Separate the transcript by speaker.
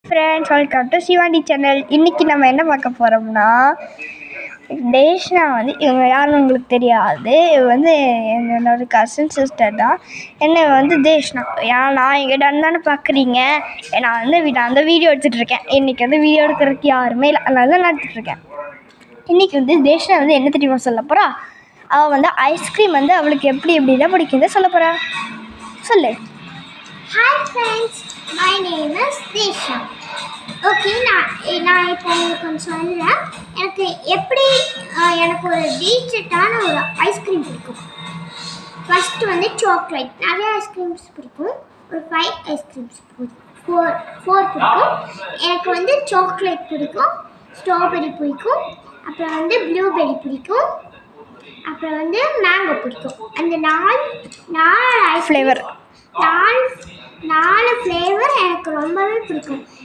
Speaker 1: Friends, welcome to Sivandi channel. இன்றைக்கி நம்ம என்ன பார்க்க போகிறோம்னா, தேஷ்னா வந்து இவங்க யாருன்னு உங்களுக்கு தெரியாது. இவங்க வந்து என்னோடய கசின் சிஸ்டர் தான். என்ன வந்து தேஷ்னா நான் எங்கிட்ட தானே பார்க்குறீங்க. நான் வந்து வீடியோ எடுத்துகிட்ருக்கேன். இன்றைக்கி வந்து வீடியோ எடுக்கிறதுக்கு யாருமே இல்லை, அதனால தான் நான் எடுத்துகிட்ருக்கேன். இன்றைக்கி வந்து தேஷ்னா வந்து என்ன தெரியுமா சொல்ல போகிறா? அவள் வந்து ஐஸ்கிரீம் வந்து அவளுக்கு எப்படிலாம் பிடிக்குன்னு சொல்ல போகிறா. சொல்லு.
Speaker 2: Hi friends, my name is Tesha. Okay, நான் இப்போ உங்களுக்கு கொஞ்சம் சொல்கிறேன். எனக்கு ஒரு டீச்சர்ட்டான ஒரு ஐஸ்கிரீம் பிடிக்கும். ஃபஸ்ட்டு வந்து சாக்லேட். நிறைய ஐஸ்கிரீம்ஸ் பிடிக்கும். ஒரு 5 ஐஸ்கிரீம்ஸ் பிடிக்கும். 4 பிடிக்கும். எனக்கு வந்து சாக்லேட் பிடிக்கும், ஸ்ட்ராபெரி பிடிக்கும், அப்புறம் வந்து ப்ளூபெரி பிடிக்கும், அப்புறம் வந்து மேங்கோ பிடிக்கும். அந்த 4
Speaker 1: ஃப்ளேவர்
Speaker 2: 4 ஃப்ளேவர் எனக்கு ரொம்பவே பிடிக்கும்.